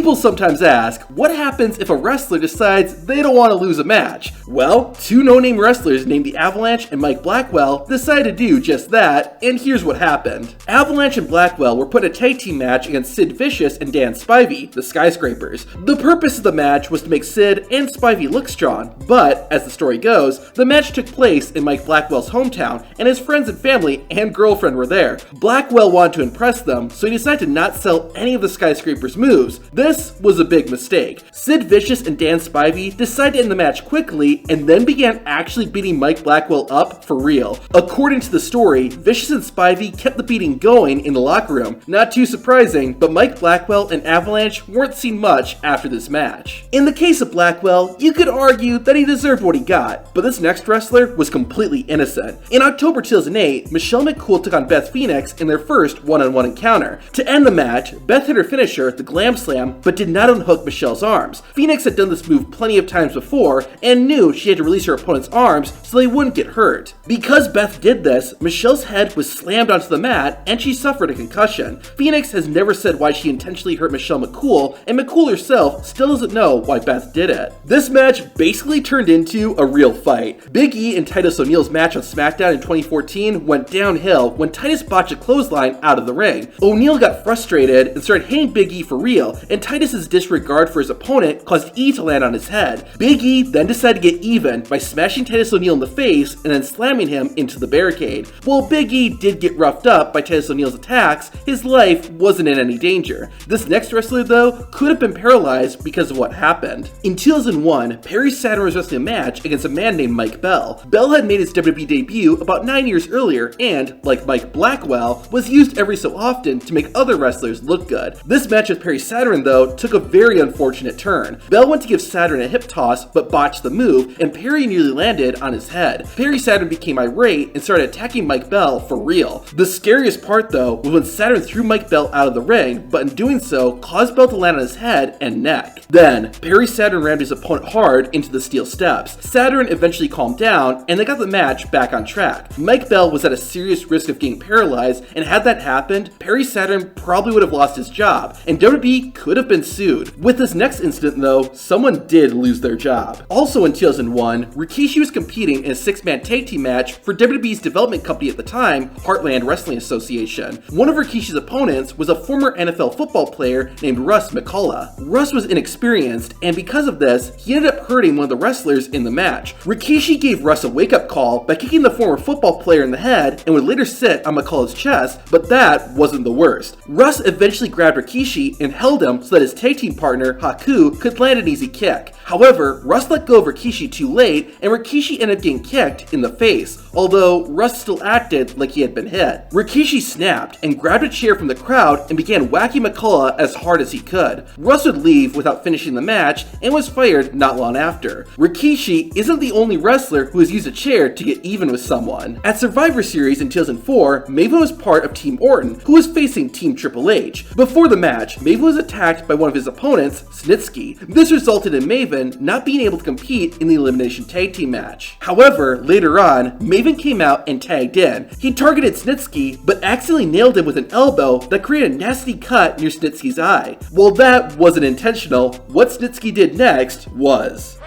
People sometimes ask, what happens if a wrestler decides they don't want to lose a match? Well, two no-name wrestlers named the Avalanche and Mike Blackwell decided to do just that, and here's what happened. Avalanche and Blackwell were put in a tag team match against Sid Vicious and Dan Spivey, the Skyscrapers. The purpose of the match was to make Sid and Spivey look strong, but, as the story goes, the match took place in Mike Blackwell's hometown, and his friends and family and girlfriend were there. Blackwell wanted to impress them, so he decided to not sell any of the Skyscrapers' moves. This was a big mistake. Sid Vicious and Dan Spivey decided to end the match quickly and then began actually beating Mike Blackwell up for real. According to the story, Vicious and Spivey kept the beating going in the locker room. Not too surprising, but Mike Blackwell and Avalanche weren't seen much after this match. In the case of Blackwell, you could argue that he deserved what he got, but this next wrestler was completely innocent. In October 2008, Michelle McCool took on Beth Phoenix in their first one-on-one encounter. To end the match, Beth hit her finisher, the Glam Slam, but did not unhook Michelle's arms. Phoenix had done this move plenty of times before and knew she had to release her opponent's arms so they wouldn't get hurt. Because Beth did this, Michelle's head was slammed onto the mat and she suffered a concussion. Phoenix has never said why she intentionally hurt Michelle McCool, and McCool herself still doesn't know why Beth did it. This match basically turned into a real fight. Big E and Titus O'Neil's match on SmackDown in 2014 went downhill when Titus botched a clothesline out of the ring. O'Neil got frustrated and started hitting Big E for real, and Titus's disregard for his opponent caused E to land on his head. Big E then decided to get even by smashing Titus O'Neil in the face and then slamming him into the barricade. While Big E did get roughed up by Titus O'Neil's attacks, his life wasn't in any danger. This next wrestler, though, could have been paralyzed because of what happened. In 2001, Perry Saturn was wrestling a match against a man named Mike Bell. Bell had made his WWE debut about 9 years earlier and, like Mike Blackwell, was used every so often to make other wrestlers look good. This match with Perry Saturn, though, took a very unfortunate turn. Bell went to give Saturn a hip toss but botched the move, and Perry nearly landed on his head. Perry Saturn became irate and started attacking Mike Bell for real. The scariest part, though, was when Saturn threw Mike Bell out of the ring, but in doing so, caused Bell to land on his head and neck. Then, Perry Saturn rammed his opponent hard into the steel steps. Saturn eventually calmed down, and they got the match back on track. Mike Bell was at a serious risk of getting paralyzed, and had that happened, Perry Saturn probably would have lost his job, and WWE could have been sued. With this next incident, though, someone did lose their job. Also in 2001, Rikishi was competing in a 6-man tag team match for WWE's development company at the time, Heartland Wrestling Association. One of Rikishi's opponents was a former NFL football player named Russ McCullough. Russ was inexperienced, and because of this, he ended up hurting one of the wrestlers in the match. Rikishi gave Russ a wake-up call by kicking the former football player in the head and would later sit on McCullough's chest, but that wasn't the worst. Russ eventually grabbed Rikishi and held him so that his tag team partner, Haku, could land an easy kick. However, Russ let go of Rikishi too late, and Rikishi ended up getting kicked in the face, although Russ still acted like he had been hit. Rikishi snapped and grabbed a chair from the crowd and began whacking McCullough as hard as he could. Russ would leave without finishing the match and was fired not long after. Rikishi isn't the only wrestler who has used a chair to get even with someone. At Survivor Series in 2004, Maven was part of Team Orton, who was facing Team Triple H. Before the match, Maven was attacked by one of his opponents, Snitsky. This resulted in Maven not being able to compete in the Elimination Tag Team match. However, later on, Maven came out and tagged in. He targeted Snitsky, but accidentally nailed him with an elbow that created a nasty cut near Snitsky's eye. While that wasn't intentional, what Snitsky did next was...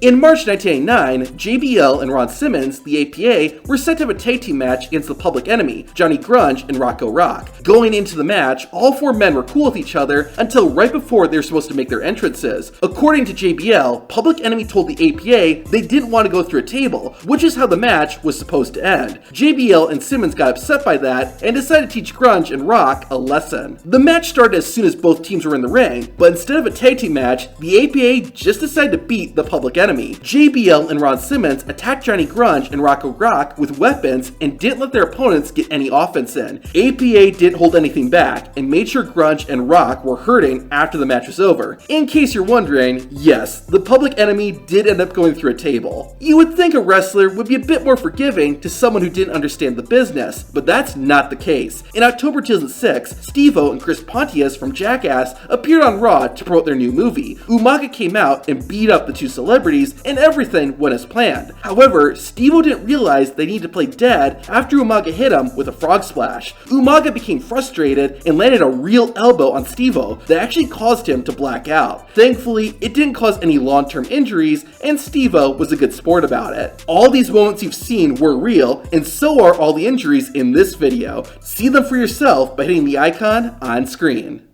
In March 1989, JBL and Ron Simmons, the APA, were set to have a tag team match against the Public Enemy, Johnny Grunge and Rocco Rock. Going into the match, all four men were cool with each other until right before they were supposed to make their entrances. According to JBL, Public Enemy told the APA they didn't want to go through a table, which is how the match was supposed to end. JBL and Simmons got upset by that and decided to teach Grunge and Rock a lesson. The match started as soon as both teams were in the ring, but instead of a tag team match, the APA just decided to beat the Public Enemy. JBL and Ron Simmons attacked Johnny Grunge and Rocco Rock with weapons and didn't let their opponents get any offense in. APA didn't hold anything back and made sure Grunge and Rock were hurting after the match was over. In case you're wondering, yes, the Public Enemy did end up going through a table. You would think a wrestler would be a bit more forgiving to someone who didn't understand the business, but that's not the case. In October 2006, Steve-O and Chris Pontius from Jackass appeared on Raw to promote their new movie. Umaga came out and beat up the two celebrities injuries, and everything went as planned. However, Steve-O didn't realize they needed to play dead after Umaga hit him with a frog splash. Umaga became frustrated and landed a real elbow on Steve-O that actually caused him to black out. Thankfully, it didn't cause any long-term injuries, and Steve-O was a good sport about it. All these moments you've seen were real, and so are all the injuries in this video. See them for yourself by hitting the icon on screen.